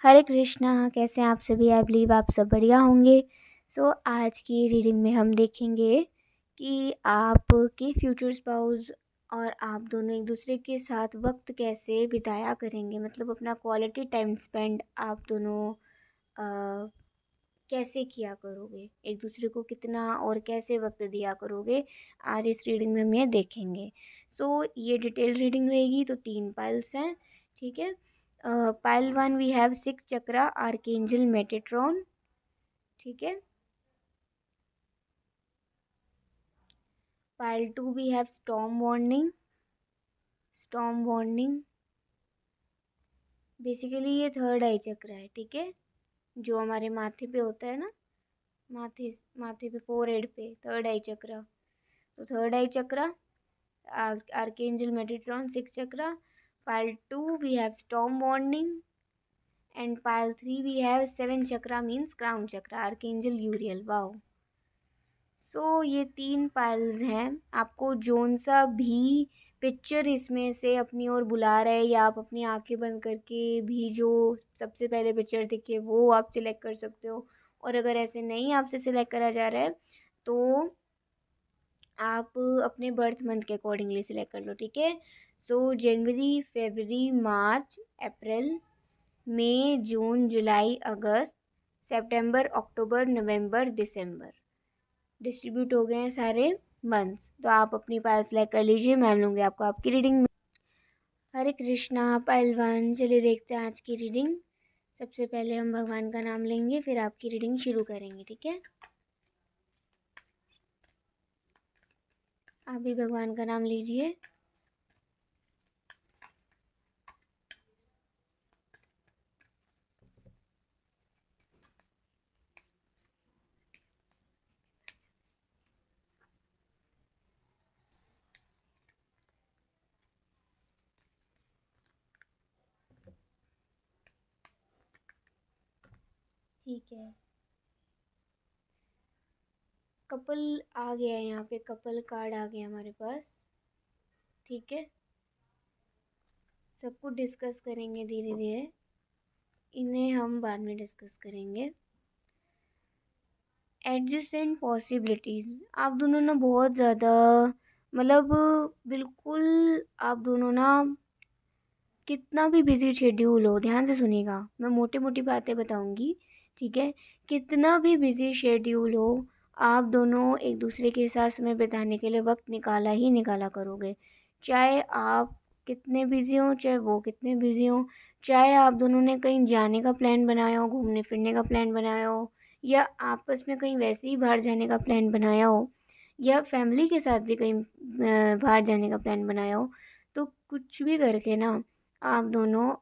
हरे कृष्णा। कैसे हैं आप सभी? आई बिलीव आप सब बढ़िया होंगे। आज की रीडिंग में हम देखेंगे कि आपके फ्यूचर स्पाउस और आप दोनों एक दूसरे के साथ वक्त कैसे बिताया करेंगे, मतलब अपना क्वालिटी टाइम स्पेंड आप दोनों कैसे किया करोगे, एक दूसरे को कितना और कैसे वक्त दिया करोगे। आज इस रीडिंग में हम ये देखेंगे। ये डिटेल रीडिंग रहेगी। तो 3 पाइल्स हैं, ठीक है। Pile 1 we have 6 chakra archangel Metatron, ठीक है। Pile 2 we have storm warning. Storm warning basically ये थर्ड आई चक्र है, ठीक है, जो हमारे माथे पे होता है ना, माथे माथे पे फोरहेड पे थर्ड आई चक्र। तो थर्ड आई चक्र archangel मेटेट्रॉन 6 chakra. Pile 2 we have storm warning, and pile 3 we have 7 chakra means crown chakra archangel uriel. Wow. ये 3 पाइल्स हैं। आपको जोन सा भी पिक्चर इसमें से अपनी ओर बुला रहा है, या आप अपनी आंखें बंद करके भी जो सबसे पहले पिक्चर दिखे वो आप सिलेक्ट कर सकते हो। और अगर ऐसे नहीं आपसे सिलेक्ट करा जा रहा है तो आप अपने बर्थ मंथ के अकॉर्डिंगली सिलेक्ट कर लो, ठीक है। जनवरी, फरवरी, मार्च, अप्रैल, मई, जून, जुलाई, अगस्त, सितंबर, अक्टूबर, नवंबर, दिसंबर डिस्ट्रीब्यूट हो गए हैं सारे मंथ्स। तो आप अपनी पायल सेलेक्ट कर लीजिए, मैं लूँगी आपको आपकी रीडिंग में। हरे कृष्णा पहलवान। चलिए देखते हैं आज की रीडिंग। सबसे पहले हम भगवान का नाम लेंगे, फिर आपकी रीडिंग शुरू करेंगे, ठीक है। आप भी भगवान का नाम लीजिए। ठीक है, कपल आ गया है यहाँ पे, कपल कार्ड आ गया हमारे पास, ठीक है। सब कुछ डिस्कस करेंगे धीरे धीरे, इन्हें हम बाद में डिस्कस करेंगे। एडजेसेंट पॉसिबिलिटीज़, आप दोनों ना बहुत ज़्यादा, मतलब बिल्कुल आप दोनों ना, कितना भी बिजी शेड्यूल हो, ध्यान से सुनिएगा, मैं मोटी मोटी बातें बताऊंगी, ठीक है। कितना भी बिजी शेड्यूल हो, आप दोनों एक दूसरे के साथ समय बिताने के लिए वक्त निकाला ही निकाला करोगे। चाहे आप कितने बिजी हो, चाहे वो कितने बिजी हो, चाहे आप दोनों ने कहीं जाने का प्लान बनाया हो, घूमने फिरने का प्लान बनाया हो, या आपस में कहीं वैसे ही बाहर जाने का प्लान बनाया हो, या फैमिली के साथ भी कहीं बाहर जाने का प्लान बनाया हो, तो कुछ भी करके ना आप दोनों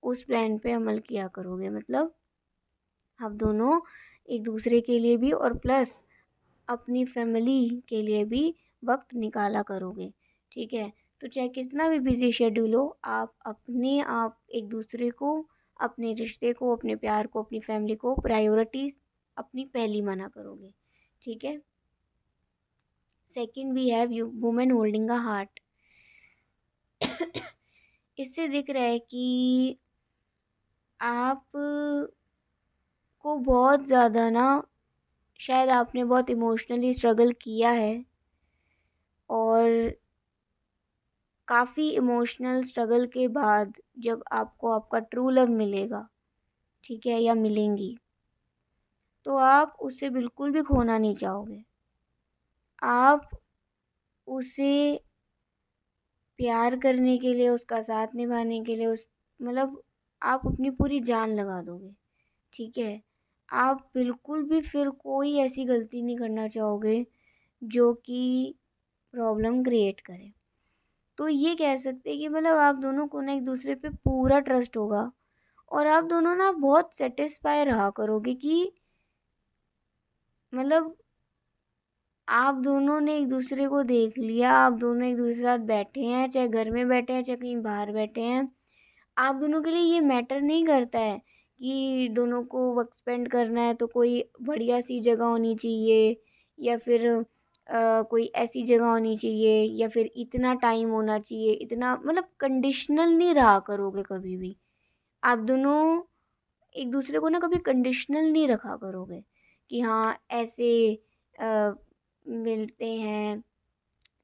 उस प्लान पे अमल किया करोगे। मतलब आप दोनों एक दूसरे के लिए भी और प्लस अपनी फैमिली के लिए भी वक्त निकाला करोगे, ठीक है। तो चाहे कितना भी बिजी शेड्यूल हो, आप एक दूसरे को, अपने रिश्ते को, अपने प्यार को, अपनी फैमिली को प्रायोरिटीज अपनी पहली माना करोगे, ठीक है। Second we have you women holding a heart. इससे दिख रहा है कि आप को बहुत ज़्यादा ना, शायद आपने बहुत इमोशनली स्ट्रगल किया है, और काफ़ी इमोशनल स्ट्रगल के बाद जब आपको आपका ट्रू लव मिलेगा, ठीक है, या मिलेंगी, तो आप उसे बिल्कुल भी खोना नहीं चाहोगे। आप उसे प्यार करने के लिए, उसका साथ निभाने के लिए, उस मतलब आप अपनी पूरी जान लगा दोगे, ठीक है। आप बिल्कुल भी फिर कोई ऐसी गलती नहीं करना चाहोगे जो कि प्रॉब्लम क्रिएट करे। तो ये कह सकते हैं कि मतलब आप दोनों को ना एक दूसरे पे पूरा ट्रस्ट होगा, और आप दोनों ना बहुत सेटिस्फाई रहा करोगे कि मतलब आप दोनों ने एक दूसरे को देख लिया, आप दोनों एक दूसरे के साथ बैठे हैं, चाहे घर में बैठे हैं चाहे कहीं बाहर बैठे हैं, आप दोनों के लिए ये मैटर नहीं करता है कि दोनों को वक्त स्पेंड करना है तो कोई बढ़िया सी जगह होनी चाहिए, या फिर कोई ऐसी जगह होनी चाहिए, या फिर इतना टाइम होना चाहिए, इतना मतलब कंडीशनल नहीं रहा करोगे कभी भी। आप दोनों एक दूसरे को ना कभी कंडीशनल नहीं रखा करोगे कि हाँ ऐसे मिलते हैं,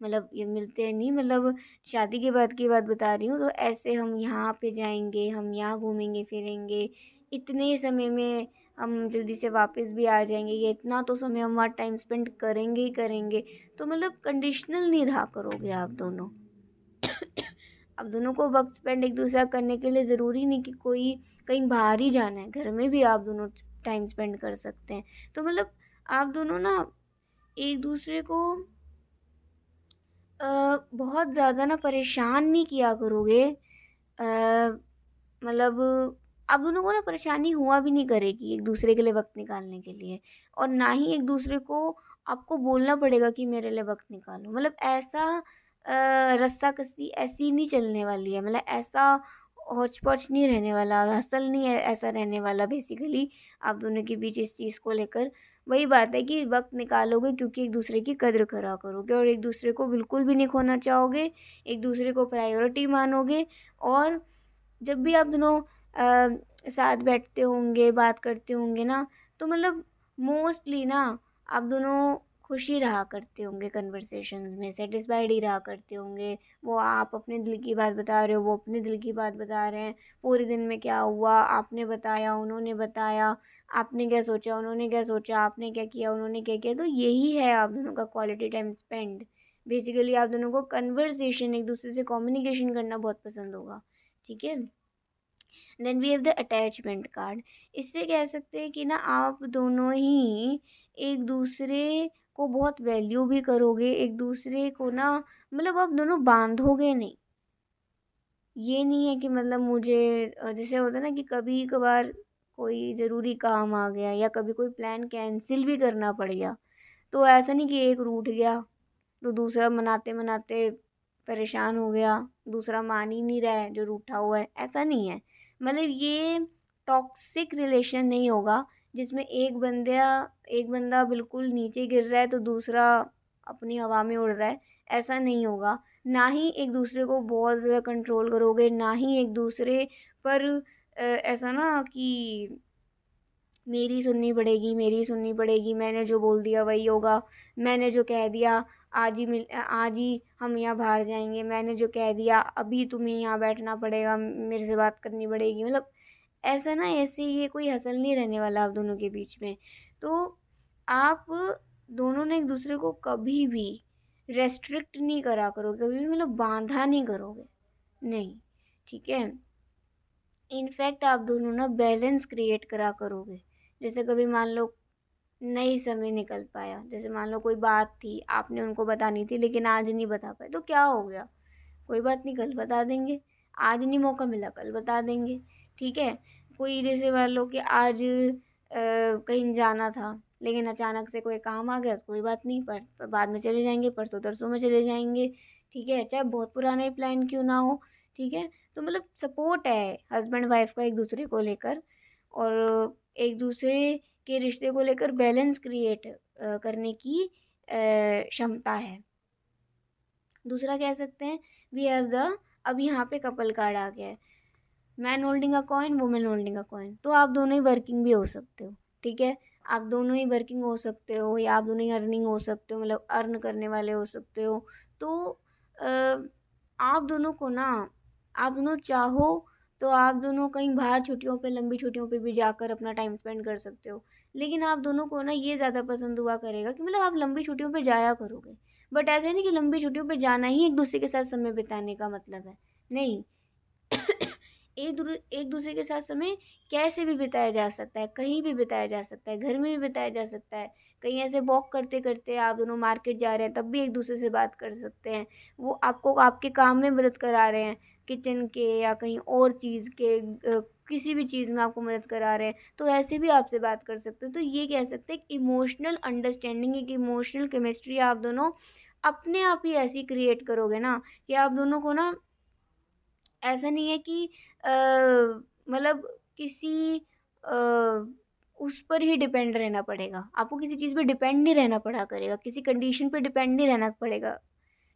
मतलब ये मिलते हैं नहीं, मतलब शादी के बाद की बात बता रही हूँ, तो ऐसे हम यहाँ पे जाएंगे, हम यहाँ घूमेंगे फिरेंगे, इतने समय में हम जल्दी से वापस भी आ जाएंगे, ये इतना तो समय हम वहाँ टाइम स्पेंड करेंगे ही करेंगे। तो मतलब कंडीशनल नहीं रहा करोगे आप दोनों। अब दोनों को वक्त स्पेंड एक दूसरे का करने के लिए ज़रूरी नहीं कि कोई कहीं बाहर ही जाना है, घर में भी आप दोनों टाइम स्पेंड कर सकते हैं। तो मतलब आप दोनों ना एक दूसरे को बहुत ज़्यादा ना परेशान नहीं किया करोगे। मतलब आप दोनों को ना परेशानी हुआ भी नहीं करेगी एक दूसरे के लिए वक्त निकालने के लिए, और ना ही एक दूसरे को आपको बोलना पड़ेगा कि मेरे लिए वक्त निकालो। मतलब ऐसा रस्साकसी ऐसी नहीं चलने वाली है, मतलब ऐसा हौच पौच नहीं रहने वाला, हसल नहीं है ऐसा रहने वाला बेसिकली आप दोनों के बीच इस चीज़ को लेकर। वही बात है कि वक्त निकालोगे क्योंकि एक दूसरे की कद्र करा करोगे और एक दूसरे को बिल्कुल भी नहीं खोना चाहोगे, एक दूसरे को प्रायोरिटी मानोगे। और जब भी आप दोनों साथ बैठते होंगे, बात करते होंगे ना, तो मतलब मोस्टली ना आप दोनों खुश ही रहा करते होंगे, कन्वर्सेशंस में सेटिस्फाइड ही रहा करते होंगे। वो आप अपने दिल की बात बता रहे हो, वो अपने दिल की बात बता रहे हैं, पूरे दिन में क्या हुआ आपने बताया, उन्होंने बताया, आपने क्या सोचा, उन्होंने क्या सोचा, आपने क्या किया, उन्होंने क्या किया। तो यही है आप दोनों का क्वालिटी टाइम स्पेंड। बेसिकली आप दोनों को कन्वर्सेशन, एक दूसरे से कम्युनिकेशन करना बहुत पसंद होगा। ठीक है। Then we have the attachment card. इससे कह सकते हैं कि ना आप दोनों ही एक दूसरे को बहुत वैल्यू भी करोगे, एक दूसरे को ना मतलब आप दोनों बांधोगे नहीं। ये नहीं है कि मतलब मुझे जैसे होता है ना कि कभी कभार कोई ज़रूरी काम आ गया या कभी कोई प्लान कैंसिल भी करना पड़ गया, तो ऐसा नहीं कि एक रूठ गया तो दूसरा मनाते मनाते परेशान हो गया, दूसरा मान ही नहीं रहा है जो रूठा हुआ है, ऐसा नहीं है। मतलब ये टॉक्सिक रिलेशन नहीं होगा जिसमें एक बंदा बिल्कुल नीचे गिर रहा है तो दूसरा अपनी हवा में उड़ रहा है, ऐसा नहीं होगा। ना ही एक दूसरे को बहुत ज़्यादा कंट्रोल करोगे, ना ही एक दूसरे पर ऐसा ना कि मेरी सुननी पड़ेगी, मैंने जो बोल दिया वही होगा, मैंने जो कह दिया आज ही हम यहाँ बाहर जाएंगे, मैंने जो कह दिया अभी तुम्हें यहाँ बैठना पड़ेगा, मेरे से बात करनी पड़ेगी। मतलब ऐसा ना, ऐसे ये कोई हसल नहीं रहने वाला आप दोनों के बीच में। तो आप दोनों ने एक दूसरे को कभी भी रेस्ट्रिक्ट नहीं करा करोगे, कभी भी मतलब बांधा नहीं करोगे, नहीं। ठीक है। इनफैक्ट आप दोनों ना बैलेंस क्रिएट करा करोगे। जैसे कभी मान लो नहीं समय निकल पाया, जैसे मान लो कोई बात थी आपने उनको बतानी थी लेकिन आज नहीं बता पाए, तो क्या हो गया, कोई बात नहीं, कल बता देंगे। आज नहीं मौका मिला, कल बता देंगे। ठीक है। कोई जैसे मान लो कि आज कहीं जाना था लेकिन अचानक से कोई काम आ गया, तो कोई बात नहीं, पर बाद में चले जाएंगे, परसों तरसों में चले जाएंगे। ठीक है, चाहे बहुत पुराना ही प्लान क्यों ना हो। ठीक है। तो मतलब सपोर्ट है हस्बैंड वाइफ का एक दूसरे को लेकर, और एक दूसरे के रिश्ते को लेकर बैलेंस क्रिएट करने की क्षमता है। दूसरा कह सकते हैं वी हैव द, अब यहाँ पे कपल कार्ड आ गया है, man holding a coin, women holding a coin. तो आप दोनों ही वर्किंग भी हो सकते हो। ठीक है। आप दोनों ही वर्किंग हो सकते हो या आप दोनों ही अर्निंग हो सकते हो, मतलब अर्न करने वाले हो सकते हो। तो आप दोनों को ना, आप दोनों चाहो तो आप दोनों कहीं बाहर छुट्टियों पे, लंबी छुट्टियों पे भी जाकर अपना टाइम स्पेंड कर सकते हो। लेकिन आप दोनों को ना ये ज़्यादा पसंद हुआ करेगा कि मतलब आप लंबी छुट्टियों पे जाया करोगे, बट ऐसा नहीं कि लंबी छुट्टियों पे जाना ही एक दूसरे के साथ समय बिताने का मतलब है, नहीं। एक दूसरे के साथ समय कैसे भी बिताया जा सकता है, कहीं भी बिताया जा सकता है, घर में भी बिताया जा सकता है। कहीं ऐसे वॉक करते करते आप दोनों मार्केट जा रहे हैं तब भी एक दूसरे से बात कर सकते हैं। वो आपको आपके काम में मदद करा रहे हैं, किचन के या कहीं और चीज़ के, किसी भी चीज़ में आपको मदद करा रहे हैं, तो ऐसे भी आपसे बात कर सकते हैं। तो ये कह सकते हैं इमोशनल अंडरस्टैंडिंग, एक इमोशनल केमिस्ट्री आप दोनों अपने आप ही ऐसी क्रिएट करोगे ना कि आप दोनों को ना ऐसा नहीं है कि मतलब किसी उस पर ही डिपेंड रहना पड़ेगा, आपको किसी चीज़ पे डिपेंड नहीं रहना पड़ा करेगा, किसी कंडीशन पे डिपेंड नहीं रहना पड़ेगा।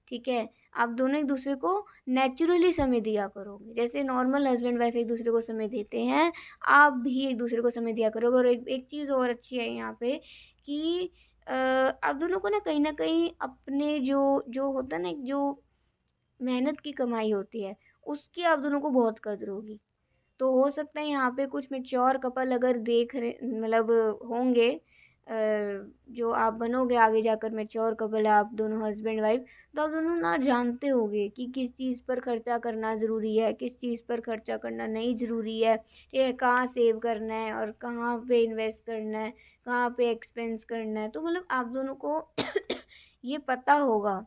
ठीक है। आप दोनों एक दूसरे को नेचुरली समय दिया करोगे, जैसे नॉर्मल हस्बैंड वाइफ एक दूसरे को समय देते हैं, आप भी एक दूसरे को समय दिया करोगे। और एक चीज़ और अच्छी है यहाँ पे कि आप दोनों को ना कहीं अपने जो जो होता है ना, जो मेहनत की कमाई होती है उसकी आप दोनों को बहुत कदर होगी। तो हो सकता है यहाँ पे कुछ मेच्योर कपल अगर देख रहे मतलब होंगे, जो आप बनोगे आगे जाकर मेच्योर कपल, आप दोनों हस्बैंड वाइफ, तो आप दोनों ना जानते होगे कि किस चीज़ पर खर्चा करना ज़रूरी है, किस चीज़ पर खर्चा करना नहीं ज़रूरी है, ठीक है, कहाँ सेव करना है और कहाँ पे इन्वेस्ट करना है, कहाँ पे एक्सपेंस करना है। तो मतलब आप दोनों को ये पता होगा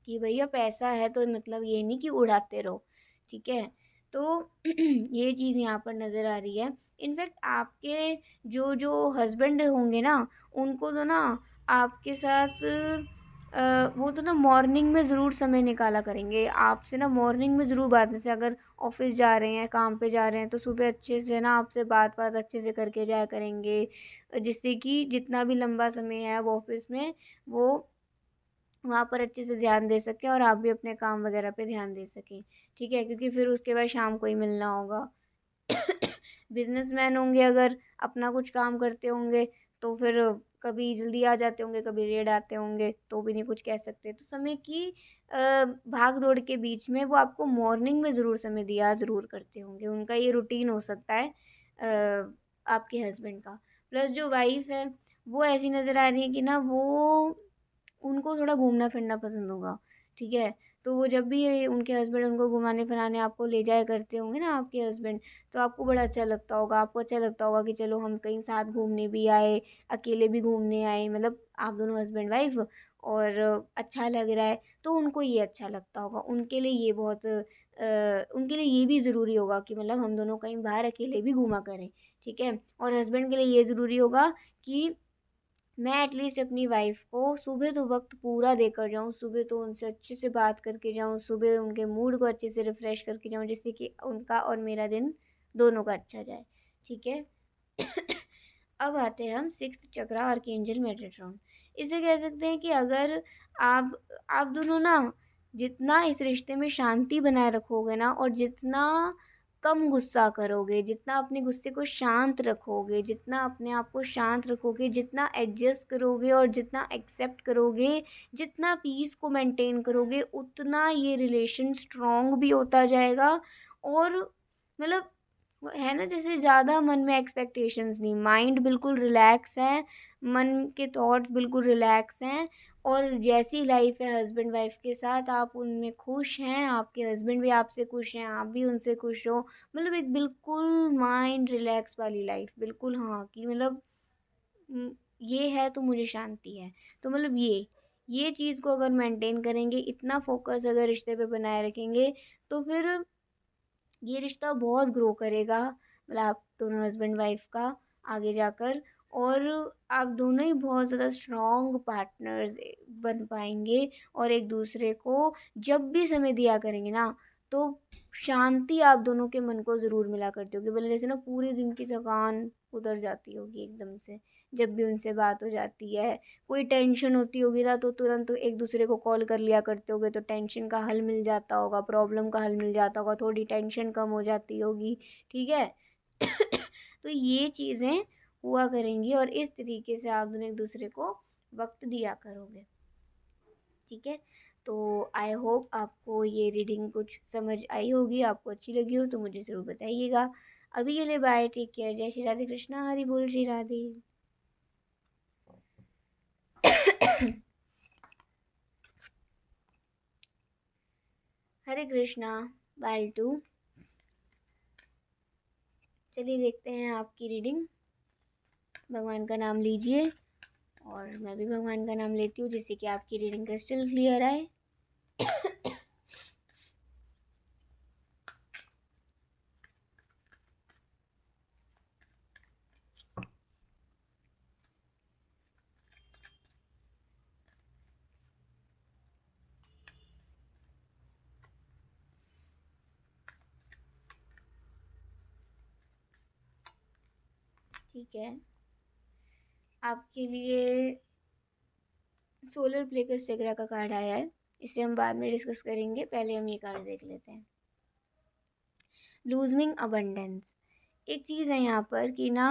कि भैया पैसा है तो मतलब ये नहीं कि उड़ाते रहो, ठीक है। तो ये चीज़ यहाँ पर नज़र आ रही है। इनफैक्ट आपके जो जो हस्बैंड होंगे ना, उनको तो ना आपके साथ वो तो ना मॉर्निंग में ज़रूर समय निकाला करेंगे आपसे, ना मॉर्निंग में ज़रूर बात, जैसे अगर ऑफिस जा रहे हैं, काम पे जा रहे हैं, तो सुबह अच्छे से ना आपसे बात बात अच्छे से करके जाया करेंगे, जिससे कि जितना भी लंबा समय है वो ऑफिस में, वो वहाँ पर अच्छे से ध्यान दे सकें और आप भी अपने काम वगैरह पे ध्यान दे सकें, ठीक है। क्योंकि फिर उसके बाद शाम को ही मिलना होगा। बिजनेसमैन होंगे अगर, अपना कुछ काम करते होंगे, तो फिर कभी जल्दी आ जाते होंगे, कभी लेट आते होंगे, तो भी नहीं कुछ कह सकते। तो समय की भाग दौड़ के बीच में वो आपको मॉर्निंग में ज़रूर समय दिया ज़रूर करते होंगे, उनका ये रूटीन हो सकता है आपके हस्बैंड का। प्लस जो वाइफ है वो ऐसी नज़र आ रही है कि ना वो, उनको थोड़ा घूमना फिरना पसंद होगा, ठीक है। तो वो जब भी उनके हस्बैंड उनको घुमाने फिराने आपको ले जाया करते होंगे ना आपके हस्बैंड, तो आपको बड़ा अच्छा लगता होगा, आपको अच्छा लगता होगा कि चलो हम कहीं साथ घूमने भी आए, अकेले भी घूमने आए, मतलब आप दोनों हस्बैंड वाइफ, और अच्छा लग रहा है, तो उनको ये अच्छा लगता होगा। उनके लिए ये बहुत उनके लिए ये भी ज़रूरी होगा कि मतलब हम दोनों कहीं बाहर अकेले भी घूमा करें, ठीक है। और हस्बैंड के लिए ये ज़रूरी होगा कि मैं एटलीस्ट अपनी वाइफ को सुबह तो वक्त पूरा देकर जाऊँ, सुबह तो उनसे अच्छे से बात करके जाऊँ, सुबह उनके मूड को अच्छे से रिफ़्रेश करके जाऊँ, जिससे कि उनका और मेरा दिन दोनों का अच्छा जाए, ठीक है। अब आते हैं हम सिक्स्थ चक्रा आर्कएंजल मेटाट्रॉन। इसे कह सकते हैं कि अगर आप आप दोनों ना जितना इस रिश्ते में शांति बनाए रखोगे ना, और जितना कम गुस्सा करोगे, जितना अपने गुस्से को शांत रखोगे, जितना अपने आप को शांत रखोगे, जितना एडजस्ट करोगे और जितना एक्सेप्ट करोगे, जितना पीस को मेंटेन करोगे, उतना ये रिलेशन स्ट्रॉन्ग भी होता जाएगा। और मतलब वो है ना, जैसे ज़्यादा मन में एक्सपेक्टेशंस नहीं, माइंड बिल्कुल रिलैक्स है, मन के थॉट्स बिल्कुल रिलैक्स हैं, और जैसी लाइफ है हस्बैंड वाइफ के साथ, आप उनमें खुश हैं, आपके हस्बैंड भी आपसे खुश हैं, आप भी उनसे खुश हो, मतलब एक बिल्कुल माइंड रिलैक्स वाली लाइफ, बिल्कुल, हाँ, कि मतलब ये है तो मुझे शांति है। तो मतलब ये चीज़ को अगर मेंटेन करेंगे, इतना फोकस अगर रिश्ते पे बनाए रखेंगे, तो फिर ये रिश्ता बहुत ग्रो करेगा, मतलब आप दोनों हस्बैंड वाइफ का आगे जाकर, और आप दोनों ही बहुत ज़्यादा स्ट्रॉन्ग पार्टनर्स बन पाएंगे, और एक दूसरे को जब भी समय दिया करेंगे ना, तो शांति आप दोनों के मन को ज़रूर मिला करती होगी, मतलब जैसे ना पूरे दिन की थकान उतर जाती होगी एकदम से, जब भी उनसे बात हो जाती है। कोई टेंशन होती होगी ना, तो तुरंत एक दूसरे को कॉल कर लिया करते होगे, तो टेंशन का हल मिल जाता होगा, प्रॉब्लम का हल मिल जाता होगा, थोड़ी टेंशन कम हो जाती होगी, ठीक है। तो ये चीज़ें हुआ करेंगी, और इस तरीके से आप दोनों एक दूसरे को वक्त दिया करोगे, ठीक है। तो आई होप आपको ये रीडिंग कुछ समझ आई होगी, आपको अच्छी लगी हो तो मुझे ज़रूर बताइएगा। अभी के लिए बाय, टेक केयर, जय श्री राधे कृष्णा, हरि बोल श्री राधे। हरे कृष्णा, बाय टू। चलिए देखते हैं आपकी रीडिंग। भगवान का नाम लीजिए, और मैं भी भगवान का नाम लेती हूँ, जिससे कि आपकी रीडिंग क्रिस्टल क्लियर आए। ठीक है, आपके लिए सोलर प्लेक्स चक्रा का कार्ड आया है। इससे हम बाद में डिस्कस करेंगे, पहले हम ये कार्ड देख लेते हैं। लूजिंग अबंडेंस, एक चीज़ है यहाँ पर कि ना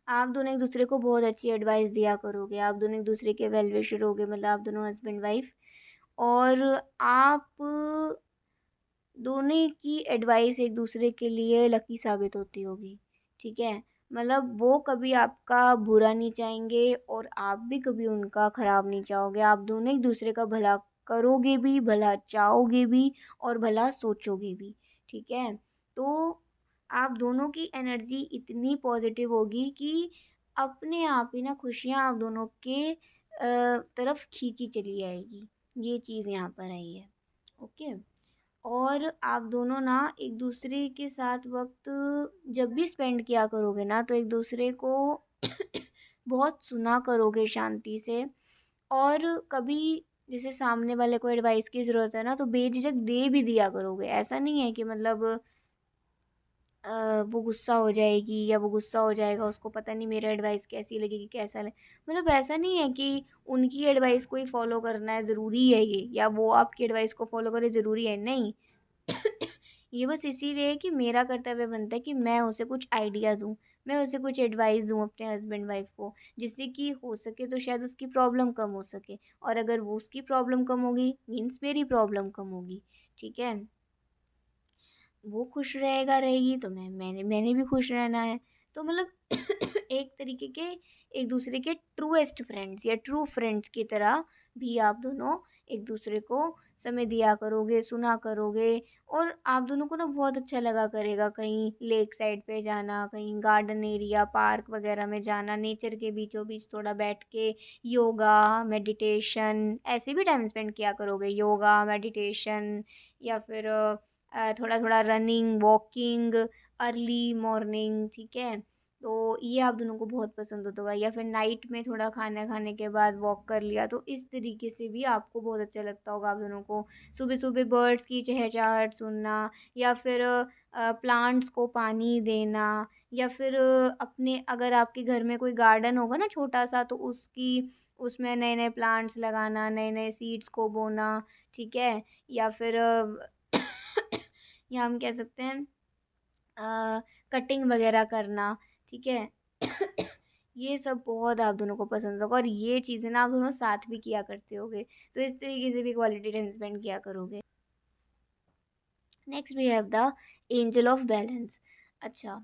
आप दोनों एक दूसरे को बहुत अच्छी एडवाइस दिया करोगे, आप दोनों एक दूसरे के वेल विशर होगे, मतलब आप दोनों हस्बैंड वाइफ, और आप दोनों की एडवाइस एक दूसरे के लिए लकी साबित होती होगी, ठीक है। मतलब वो कभी आपका बुरा नहीं चाहेंगे और आप भी कभी उनका खराब नहीं चाहोगे, आप दोनों एक दूसरे का भला करोगे भी, भला चाहोगे भी और भला सोचोगे भी, ठीक है। तो आप दोनों की एनर्जी इतनी पॉजिटिव होगी कि अपने आप ही ना खुशियाँ आप दोनों के तरफ खींची चली आएगी, ये चीज़ यहाँ पर आई है, ओके। और आप दोनों ना एक दूसरे के साथ वक्त जब भी स्पेंड किया करोगे ना, तो एक दूसरे को बहुत सुना करोगे शांति से, और कभी जैसे सामने वाले को एडवाइस की ज़रूरत है ना, तो बेझिझक दे भी दिया करोगे। ऐसा नहीं है कि मतलब वो गुस्सा हो जाएगी या वो गुस्सा हो जाएगा, उसको पता नहीं मेरा एडवाइस कैसी लगेगी, कैसा मतलब ऐसा नहीं है कि उनकी एडवाइस को ही फॉलो करना है ज़रूरी है ये, या वो आपकी एडवाइस को फॉलो करे ज़रूरी है, नहीं। ये बस इसीलिए है कि मेरा कर्तव्य बनता है कि मैं उसे कुछ आइडिया दूँ, मैं उसे कुछ एडवाइस दूँ अपने हस्बैंड वाइफ को, जिससे कि हो सके तो शायद उसकी प्रॉब्लम कम हो सके, और अगर वो उसकी प्रॉब्लम कम होगी मीन्स मेरी प्रॉब्लम कम होगी, ठीक है। वो खुश रहेगा रहेगी तो मैंने भी खुश रहना है। तो मतलब एक तरीके के एक दूसरे के ट्रूएस्ट फ्रेंड्स या ट्रू फ्रेंड्स की तरह भी आप दोनों एक दूसरे को समय दिया करोगे, सुना करोगे, और आप दोनों को ना बहुत अच्छा लगा करेगा कहीं लेक साइड पे जाना, कहीं गार्डन एरिया पार्क वगैरह में जाना, नेचर के बीचों बीच थोड़ा बैठ के योगा मेडिटेशन, ऐसे भी टाइम स्पेंड किया करोगे, योगा मेडिटेशन, या फिर थोड़ा थोड़ा रनिंग वॉकिंग अर्ली मॉर्निंग, ठीक है। तो ये आप दोनों को बहुत पसंद होता होगा, या फिर नाइट में थोड़ा खाना खाने के बाद वॉक कर लिया, तो इस तरीके से भी आपको बहुत अच्छा लगता होगा आप दोनों को। सुबह सुबह बर्ड्स की चहचहाट सुनना, या फिर प्लांट्स को पानी देना, या फिर अपने अगर आपके घर में कोई गार्डन होगा ना छोटा सा, तो उसकी उसमें नए नए प्लांट्स लगाना, नए नए सीड्स को बोना, ठीक है। या फिर या हम कह सकते हैं कटिंग वगैरह करना, ठीक है। ये सब बहुत आप दोनों को पसंद होगा, और ये चीज़ें ना आप दोनों साथ भी किया करते होगे, तो इस तरीके से भी क्वालिटी टाइम स्पेंड किया करोगे। Next we have the angel of balance. अच्छा,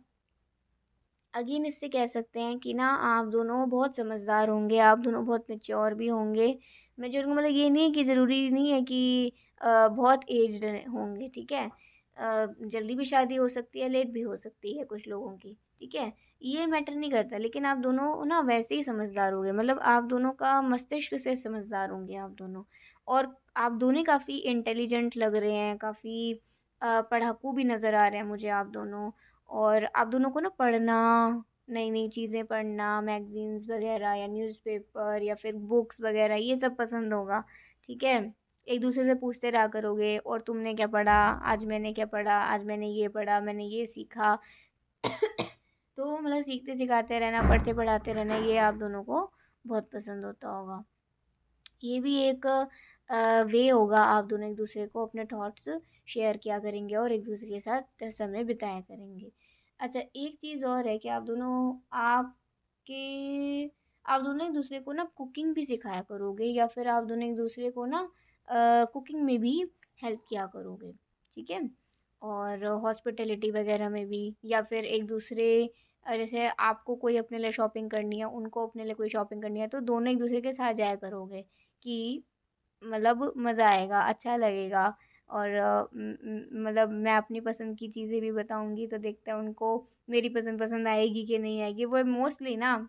अगेन इससे कह सकते हैं कि ना आप दोनों बहुत समझदार होंगे, आप दोनों बहुत मेच्योर भी होंगे। मेच्योर का मतलब ये नहीं है कि ज़रूरी नहीं है कि बहुत एज्ड होंगे, ठीक है। जल्दी भी शादी हो सकती है, लेट भी हो सकती है कुछ लोगों की, ठीक है। ये मैटर नहीं करता, लेकिन आप दोनों ना वैसे ही समझदार होंगे, मतलब आप दोनों का मस्तिष्क से समझदार होंगे आप दोनों, और आप दोनों काफ़ी इंटेलिजेंट लग रहे हैं, काफ़ी पढ़ाकू भी नज़र आ रहे हैं मुझे आप दोनों। और आप दोनों को ना पढ़ना, नई नई चीज़ें पढ़ना, मैगजीन्स वगैरह या न्यूज़पेपर या फिर बुक्स वगैरह, ये सब पसंद होगा, ठीक है। एक दूसरे से पूछते रहा करोगे, और तुमने क्या पढ़ा, आज मैंने क्या पढ़ा, आज मैंने ये पढ़ा, मैंने ये सीखा। तो मतलब सीखते सिखाते रहना, पढ़ते पढ़ाते रहना, ये आप दोनों को बहुत पसंद होता होगा। ये भी एक वे होगा, आप दोनों एक दूसरे को अपने थॉट्स शेयर किया करेंगे और एक दूसरे के साथ समय बिताया करेंगे। अच्छा, एक चीज़ और है कि आप दोनों एक दूसरे को ना कुकिंग भी सिखाया करोगे, या फिर आप दोनों एक दूसरे को ना कुकिंग में भी हेल्प किया करोगे, ठीक है। और हॉस्पिटैलिटी वगैरह में भी, या फिर एक दूसरे जैसे आपको कोई अपने लिए शॉपिंग करनी है, उनको अपने लिए कोई शॉपिंग करनी है, तो दोनों एक दूसरे के साथ जाया करोगे कि मतलब मज़ा आएगा, अच्छा लगेगा। और मतलब मैं अपनी पसंद की चीज़ें भी बताऊँगी, तो देखते हैं उनको मेरी पसंद पसंद आएगी कि नहीं आएगी। वो मोस्टली ना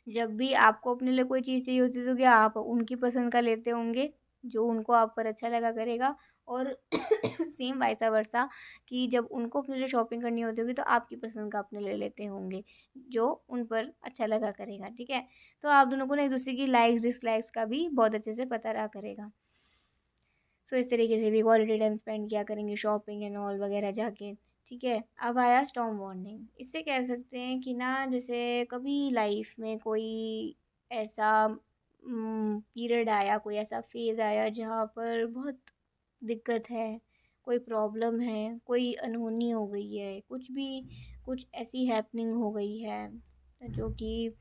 जब भी आपको अपने लिए कोई चीज़ चाहिए होती है, तो क्या आप उनकी पसंद का लेते होंगे, जो उनको आप पर अच्छा लगा करेगा, और सेम वाइसा वर्सा कि जब उनको अपने लिए शॉपिंग करनी होती होगी, तो आपकी पसंद का अपने लिए लेते होंगे, जो उन पर अच्छा लगा करेगा, ठीक है। तो आप दोनों को ना एक दूसरे की लाइक्स डिसलाइक्स का भी बहुत अच्छे से पता रहा करेगा। सो इस तरीके से भी क्वालिटी टाइम स्पेंड किया करेंगे, शॉपिंग एंड ऑल वगैरह जाके, ठीक है। अब आया स्टॉर्म वार्निंग। इससे कह सकते हैं कि ना जैसे कभी लाइफ में कोई ऐसा पीरियड आया, कोई ऐसा फेज़ आया जहाँ पर बहुत दिक्कत है, कोई प्रॉब्लम है, कोई अनहोनी हो गई है, कुछ भी, कुछ ऐसी हैपनिंग हो गई है जो कि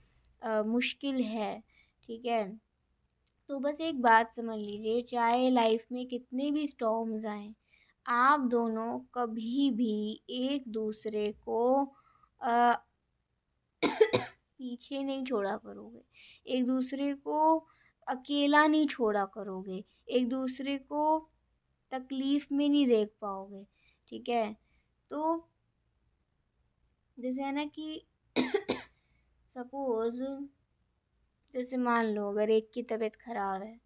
मुश्किल है, ठीक है? तो बस एक बात समझ लीजिए, चाहे लाइफ में कितने भी स्टॉर्म्स आएं, आप दोनों कभी भी एक दूसरे को अ, पीछे नहीं छोड़ा करोगे, एक दूसरे को अकेला नहीं छोड़ा करोगे, एक दूसरे को तकलीफ में नहीं देख पाओगे, ठीक है? तो जैसे है ना कि सपोज, जैसे मान लो अगर एक की तबीयत खराब है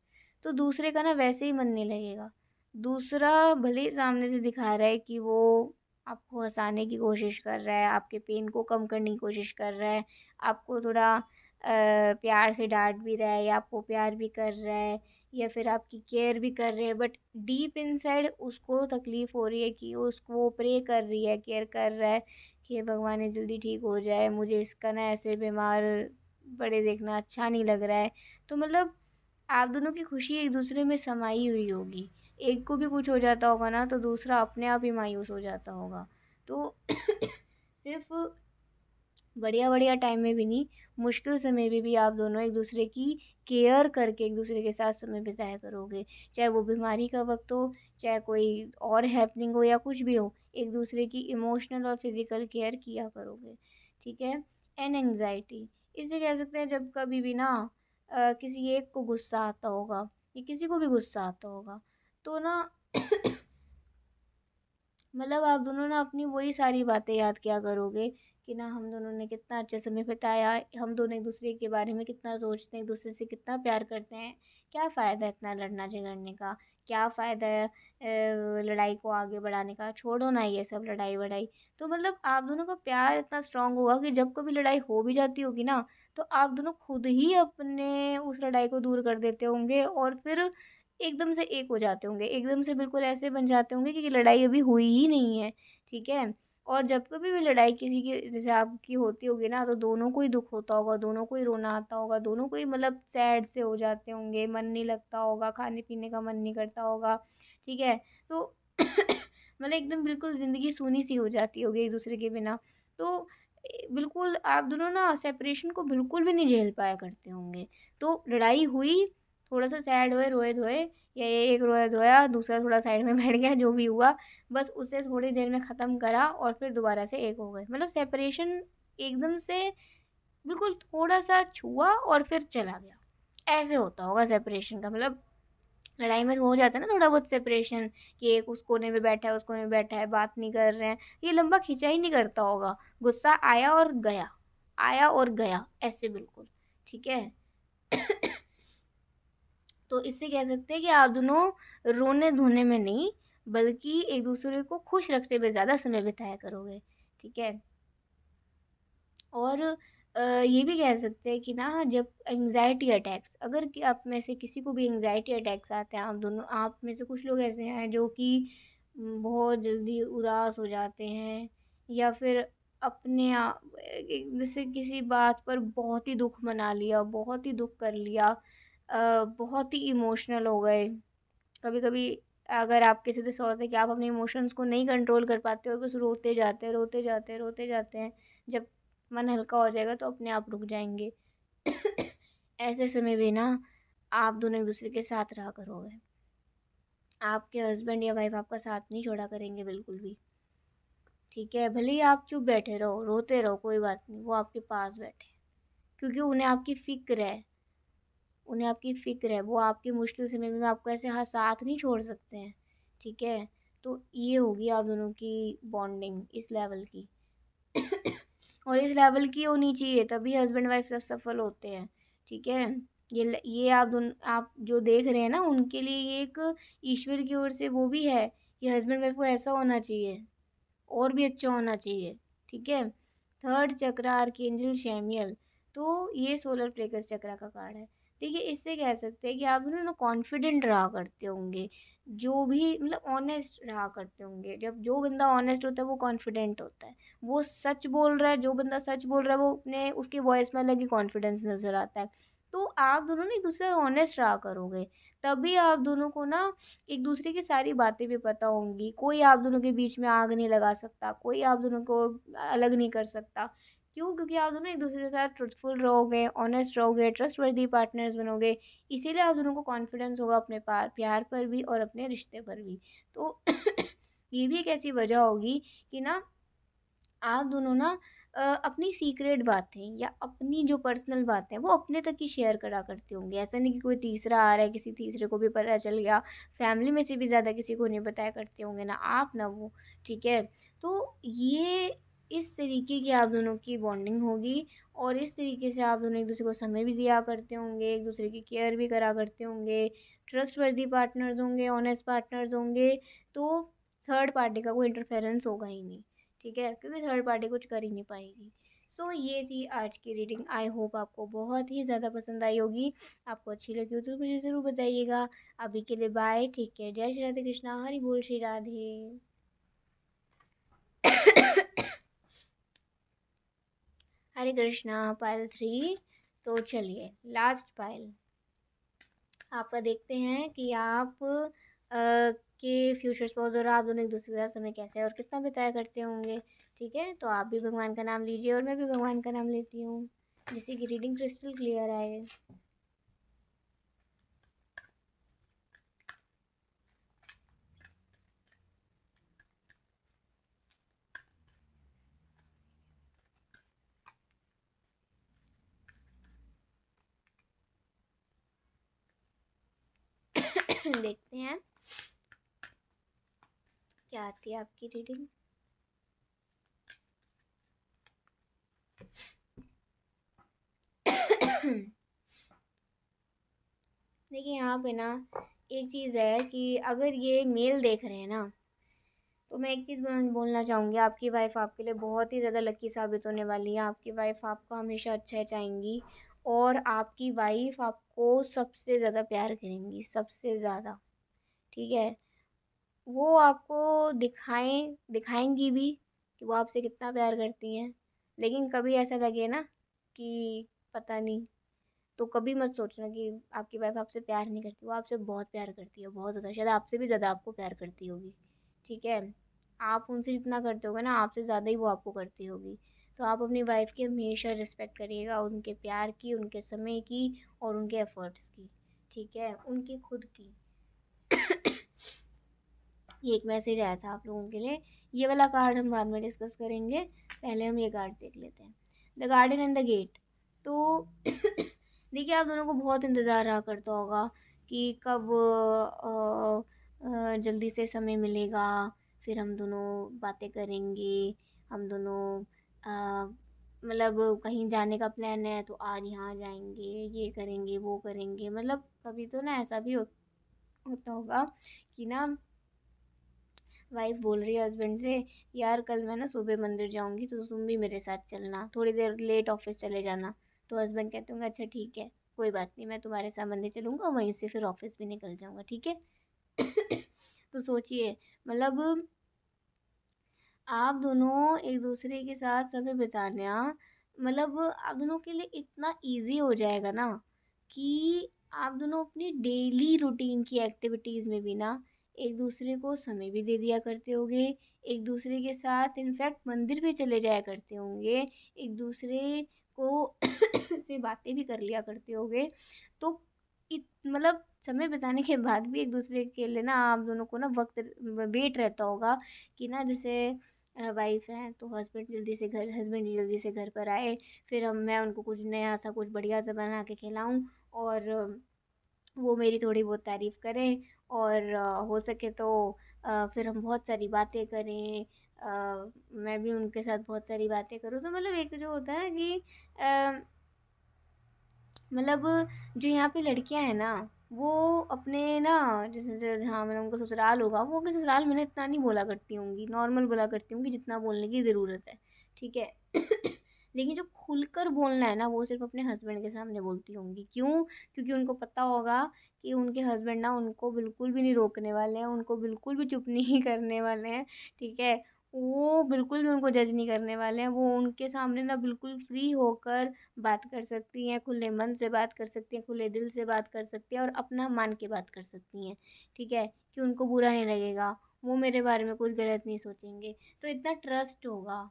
तो दूसरे का ना वैसे ही मन नहीं लगेगा। दूसरा भले ही सामने से दिखा रहा है कि वो आपको हंसाने की कोशिश कर रहा है, आपके पेन को कम करने की कोशिश कर रहा है, आपको थोड़ा प्यार से डांट भी रहा है या आपको प्यार भी कर रहा है या फिर आपकी केयर भी कर रहे हैं, बट डीप इनसाइड उसको तकलीफ हो रही है कि उसको वो प्रे कर रही है, केयर कर रहा है कि हे भगवान ये जल्दी ठीक हो जाए, मुझे इसका ना ऐसे बीमार बड़े देखना अच्छा नहीं लग रहा है। तो मतलब आप दोनों की खुशी एक दूसरे में समाई हुई होगी। एक को भी कुछ हो जाता होगा ना तो दूसरा अपने आप ही मायूस हो जाता होगा। तो सिर्फ बढ़िया बढ़िया टाइम में भी नहीं, मुश्किल समय में भी आप दोनों एक दूसरे की केयर करके एक दूसरे के साथ समय बिताया करोगे। चाहे वो बीमारी का वक्त हो, चाहे कोई और हैपनिंग हो या कुछ भी हो, एक दूसरे की इमोशनल और फिजिकल केयर किया करोगे, ठीक है? एंड एंजाइटी, इसे कह सकते हैं जब कभी भी ना किसी एक को गुस्सा आता होगा या किसी को भी गुस्सा आता होगा तो ना मतलब आप दोनों ना अपनी वही सारी बातें याद किया करोगे कि ना हम दोनों ने कितना अच्छा समय बिताया, हम दोनों एक दूसरे के बारे में कितना सोचते हैं, एक दूसरे से कितना प्यार करते हैं। क्या फ़ायदा है इतना लड़ना झगड़ने का, क्या फ़ायदा है लड़ाई को आगे बढ़ाने का, छोड़ो ना ये सब लड़ाई वड़ाई। तो मतलब आप दोनों का प्यार इतना स्ट्रांग होगा कि जब कभी लड़ाई हो भी जाती होगी ना तो आप दोनों खुद ही अपने उस लड़ाई को दूर कर देते होंगे और फिर एकदम से एक हो जाते होंगे, एकदम से बिल्कुल ऐसे बन जाते होंगे कि लड़ाई अभी हुई ही नहीं है, ठीक है? और जब कभी भी लड़ाई किसी की जैसे आपकी होती होगी ना तो दोनों को ही दुख होता होगा, दोनों को ही रोना आता होगा, दोनों को ही मतलब सैड से हो जाते होंगे, मन नहीं लगता होगा, खाने पीने का मन नहीं करता होगा, ठीक है? तो मतलब एकदम बिल्कुल ज़िंदगी सूनी सी हो जाती होगी एक दूसरे के बिना। तो बिल्कुल आप दोनों ना सेपरेशन को बिल्कुल भी नहीं झेल पाया करते होंगे। तो लड़ाई हुई, थोड़ा सा सैड हुए, रोए धोए, या ये एक रोया धोया, दूसरा थोड़ा साइड में बैठ गया, जो भी हुआ बस उसे थोड़ी देर में ख़त्म करा और फिर दोबारा से एक हो गए। मतलब सेपरेशन एकदम से बिल्कुल थोड़ा सा छुआ और फिर चला गया, ऐसे होता होगा सेपरेशन का मतलब। लड़ाई में हो जाता है ना थोड़ा बहुत सेपरेशन कि एक उस कोने में बैठा है, उस कोने में बैठा है, बात नहीं कर रहे हैं, ये लंबा खिंचा ही नहीं करता होगा, गुस्सा आया और गया, आया और गया, ऐसे बिल्कुल, ठीक है? तो इससे कह सकते हैं कि आप दोनों रोने धोने में नहीं बल्कि एक दूसरे को खुश रखने में ज़्यादा समय बिताया करोगे, ठीक है? और ये भी कह सकते हैं कि ना जब एंग्जाइटी अटैक्स, अगर कि आप में से किसी को भी एंग्जाइटी अटैक्स आते हैं, आप दोनों आप में से कुछ लोग ऐसे हैं जो कि बहुत जल्दी उदास हो जाते हैं या फिर अपने आप जैसे किसी बात पर बहुत ही दुख मना लिया, बहुत ही दुख कर लिया, बहुत ही इमोशनल हो गए। कभी कभी अगर आपके साथ ऐसा होता है कि आप अपने इमोशंस को नहीं कंट्रोल कर पाते और बस रोते जाते हैं, रोते जाते हैं, रोते जाते हैं, जब मन हल्का हो जाएगा तो अपने आप रुक जाएंगे। ऐसे समय भी ना आप दोनों एक दूसरे के साथ रहा करोगे, आपके हस्बैंड या वाइफ आपका साथ नहीं छोड़ा करेंगे बिल्कुल भी, ठीक है? भले ही आप चुप बैठे रहो, रोते रहो, कोई बात नहीं, वो आपके पास बैठे, क्योंकि उन्हें आपकी फिक्र है, उन्हें आपकी फ़िक्र है, वो आपके मुश्किल समय में आपको ऐसे साथ नहीं छोड़ सकते हैं, ठीक है? तो ये होगी आप दोनों की बॉन्डिंग इस लेवल की। और इस लेवल की होनी चाहिए तभी हस्बैंड वाइफ सब सफल होते हैं, ठीक है? ये आप जो देख रहे हैं ना उनके लिए ये एक ईश्वर की ओर से वो भी है कि हस्बैंड वाइफ को ऐसा होना चाहिए और भी अच्छा होना चाहिए, ठीक है? थर्ड चक्र आर्कएंजल शैमियल, तो ये सोलर प्लेक्स चक्र का कार्ड है, ठीक है? इससे कह सकते हैं कि आप दोनों ना कॉन्फिडेंट रहा करते होंगे, जो भी मतलब ऑनेस्ट रहा करते होंगे। जब जो बंदा ऑनेस्ट होता है वो कॉन्फिडेंट होता है, वो सच बोल रहा है, जो बंदा सच बोल रहा है वो अपने उसकी वॉइस में अलग ही कॉन्फिडेंस नज़र आता है। तो आप दोनों ना एक दूसरे से ऑनेस्ट रहा करोगे, तभी आप दोनों को ना एक दूसरे की सारी बातें भी पता होंगी। कोई आप दोनों के बीच में आग नहीं लगा सकता, कोई आप दोनों को अलग नहीं कर सकता। क्यों? क्योंकि आप दोनों एक दूसरे के साथ ट्रुथफुल रहोगे, ऑनेस्ट रहोगे, ट्रस्टवर्दी पार्टनर्स बनोगे। इसीलिए आप दोनों को कॉन्फिडेंस होगा अपने प्यार पर भी और अपने रिश्ते पर भी। तो ये भी एक ऐसी वजह होगी कि ना आप दोनों ना अपनी सीक्रेट बातें या अपनी जो पर्सनल बातें हैं वो अपने तक ही शेयर करा करते होंगे। ऐसा नहीं कि कोई तीसरा आ रहा है, किसी तीसरे को भी पता चल गया। फैमिली में से भी ज़्यादा किसी को नहीं बताया करते होंगे, ना आप ना वो। ठीक है? तो ये इस तरीके की आप दोनों की बॉन्डिंग होगी और इस तरीके से आप दोनों एक दूसरे को समय भी दिया करते होंगे, एक दूसरे की केयर भी करा करते होंगे, ट्रस्टवर्दी पार्टनर्स होंगे, ऑनेस्ट पार्टनर्स होंगे। तो थर्ड पार्टी का कोई इंटरफेरेंस होगा ही नहीं। ठीक है? क्योंकि थर्ड पार्टी कुछ कर ही नहीं पाएगी। सो ये थी आज की रीडिंग। आई होप आपको बहुत ही ज़्यादा पसंद आई होगी। आपको अच्छी लगी हो तो मुझे ज़रूर बताइएगा। अभी के लिए बाय, टेक केयर, जय श्री राधे कृष्णा, हरि बोल श्री राधे। हरे कृष्णा। पायल 3। तो चलिए लास्ट पायल आपका देखते हैं कि आप के फ्यूचर स्पाउस और आप दोनों एक दूसरे के साथ समय कैसे और कितना बिताया करते होंगे। ठीक है? तो आप भी भगवान का नाम लीजिए और मैं भी भगवान का नाम लेती हूँ, जिससे कि रीडिंग क्रिस्टल क्लियर आए। देखते हैं क्या आती है आपकी रीडिंग। देखिए यहाँ पे ना एक चीज़ है कि अगर ये मेल देख रहे हैं ना, तो मैं एक चीज़ बोलना चाहूँगी। आपकी वाइफ आपके लिए बहुत ही ज़्यादा लकी साबित होने वाली है। आपकी वाइफ आपका हमेशा अच्छा चाहेंगी और आपकी वाइफ आपको सबसे ज़्यादा प्यार करेंगी, सबसे ज़्यादा। ठीक है? वो आपको दिखाएंगी भी कि वो आपसे कितना प्यार करती हैं। लेकिन कभी ऐसा लगे ना कि पता नहीं, तो कभी मत सोचना कि आपकी वाइफ आपसे प्यार नहीं करती। वो आपसे बहुत प्यार करती है, बहुत ज़्यादा, शायद आपसे भी ज़्यादा आपको प्यार करती होगी। ठीक है? आप उनसे जितना करते होगे ना, आपसे ज़्यादा ही वो आपको करती होगी। तो आप अपनी वाइफ की हमेशा रिस्पेक्ट करिएगा, उनके प्यार की, उनके समय की और उनके एफर्ट्स की। ठीक है? उनकी खुद की। ये एक मैसेज आया था आप लोगों के लिए। ये वाला कार्ड हम बाद में डिस्कस करेंगे, पहले हम ये कार्ड देख लेते हैं। The garden and the gate. तो देखिए आप दोनों को बहुत इंतज़ार रहा करता होगा कि कब जल्दी से समय मिलेगा, फिर हम दोनों बातें करेंगे। हम दोनों मतलब कहीं जाने का प्लान है तो आज यहाँ जाएंगे, ये करेंगे, वो करेंगे। मतलब कभी तो ना ऐसा भी होता होगा कि ना वाइफ बोल रही है हस्बैंड से, यार कल मैं ना सुबह मंदिर जाऊंगी तो तुम भी मेरे साथ चलना, थोड़ी देर लेट ऑफिस चले जाना। तो हस्बैंड कहते होंगे अच्छा ठीक है, कोई बात नहीं, मैं तुम्हारे साथ मंदिर चलूंगा, वहीं से फिर ऑफिस भी निकल जाऊंगा। ठीक है? तो सोचिए, मतलब आप दोनों एक दूसरे के साथ समय बिताना, मतलब आप दोनों के लिए इतना इजी हो जाएगा ना कि आप दोनों अपनी डेली रूटीन की एक्टिविटीज़ में भी ना एक दूसरे को समय भी दे दिया करते होंगे। एक दूसरे के साथ इनफैक्ट मंदिर भी चले जाया करते होंगे, एक दूसरे को से बातें भी कर लिया करते होंगे। तो मतलब समय बिताने के बाद भी एक दूसरे के लिए ना आप दोनों को ना वक्त वेट रहता होगा कि ना, जैसे वाइफ है तो हस्बैंड जल्दी से घर पर आए, फिर मैं उनको कुछ नया सा, कुछ बढ़िया सा बना के खिलाऊं और वो मेरी थोड़ी बहुत तारीफ़ करें और हो सके तो फिर हम बहुत सारी बातें करें। मैं भी उनके साथ बहुत सारी बातें करूँ। तो मतलब एक जो होता है ना कि मतलब जो यहाँ पे लड़कियां हैं ना, वो अपने ना, जैसे जहाँ मतलब उनका ससुराल होगा, वो अपने ससुराल में ना इतना नहीं बोला करती होंगी, नॉर्मल बोला करती होंगी जितना बोलने की ज़रूरत है। ठीक है? लेकिन जो खुलकर बोलना है ना, वो सिर्फ अपने हस्बैंड के सामने बोलती होंगी। क्यों? क्योंकि उनको पता होगा कि उनके हस्बैंड ना उनको बिल्कुल भी नहीं रोकने वाले हैं, उनको बिल्कुल भी चुप नहीं करने वाले हैं। ठीक है? वो बिल्कुल भी उनको जज नहीं करने वाले हैं। वो उनके सामने ना बिल्कुल फ्री होकर बात कर सकती हैं, खुले मन से बात कर सकती हैं, खुले दिल से बात कर सकती हैं और अपना मान के बात कर सकती हैं, ठीक है? कि उनको बुरा नहीं लगेगा, वो मेरे बारे में कुछ गलत नहीं सोचेंगे। तो इतना ट्रस्ट होगा,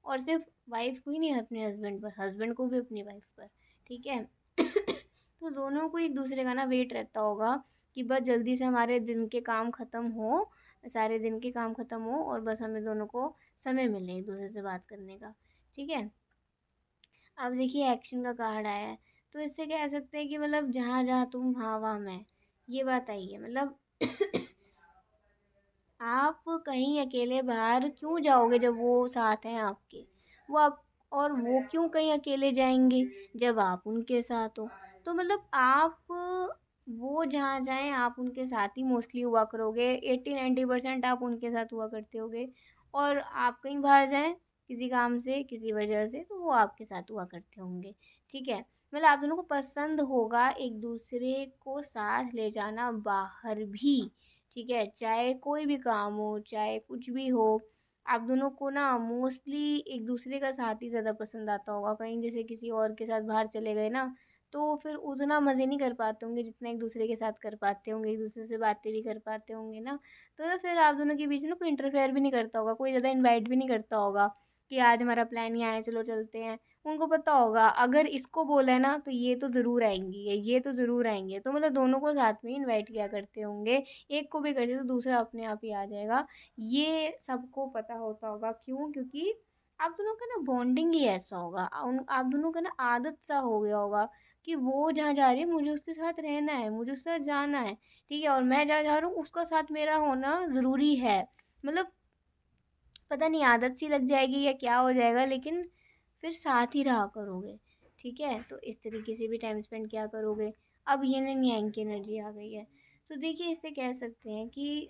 और सिर्फ वाइफ को ही नहीं, अपने हस्बैंड पर, हस्बैंड को भी अपनी वाइफ पर, ठीक है? तो दोनों को एक दूसरे का ना वेट रहता होगा कि बस जल्दी से हमारे दिन के काम खत्म हो, सारे दिन के काम खत्म हो और बस हमें दोनों को समय मिले एक दूसरे से बात करने का, ठीक है? अब देखिए एक्शन का कार्ड आया है, तो इससे कह सकते हैं कि मतलब जहाँ जहाँ तुम वहाँ वहाँ मैं, ये बात आई है। मतलब आप कहीं अकेले बाहर क्यों जाओगे जब वो साथ हैं आपके, वो आप, और वो क्यों कहीं अकेले जाएंगे जब आप उनके साथ हो। तो मतलब आप, वो जहाँ जाएं आप उनके साथ ही मोस्टली हुआ करोगे, 80-90% आप उनके साथ हुआ करते होगे। और आप कहीं बाहर जाएं किसी काम से, किसी वजह से, तो वो आपके साथ हुआ करते होंगे, ठीक है? मतलब आप दोनों को पसंद होगा एक दूसरे को साथ ले जाना बाहर भी, ठीक है? चाहे कोई भी काम हो, चाहे कुछ भी हो, आप दोनों को ना मोस्टली एक दूसरे का साथ ही ज़्यादा पसंद आता होगा। कहीं जैसे किसी और के साथ बाहर चले गए ना, तो फिर उतना मज़े नहीं कर पाते होंगे जितना एक दूसरे के साथ कर पाते होंगे, एक दूसरे से बातें भी कर पाते होंगे ना। तो ना फिर आप दोनों के बीच में ना कोई इंटरफेयर भी नहीं करता होगा, कोई ज़्यादा इनवाइट भी नहीं करता होगा कि आज हमारा प्लान यहाँ है, चलो चलते हैं। उनको पता होगा अगर इसको बोला है ना तो ये तो ज़रूर आएंगी, ये तो ज़रूर आएंगे, तो मतलब दोनों को साथ में इनवाइट किया करते होंगे। एक को भी कर दिया तो दूसरा अपने आप ही आ जाएगा। ये सबको पता होता होगा, क्यों? क्योंकि आप दोनों का ना बॉन्डिंग ही ऐसा होगा, आप दोनों का ना आदत सा हो गया होगा कि वो जहाँ जा रही है मुझे उसके साथ रहना है, मुझे उसके साथ जाना है, ठीक है? और मैं जहाँ जा रहा हूँ उसका साथ मेरा होना ज़रूरी है। मतलब पता नहीं आदत सी लग जाएगी या क्या हो जाएगा, लेकिन फिर साथ ही रहा करोगे, ठीक है? तो इस तरीके से भी टाइम स्पेंड किया करोगे। अब यिन एंड यांग की एनर्जी आ गई है, तो देखिए इससे कह सकते हैं कि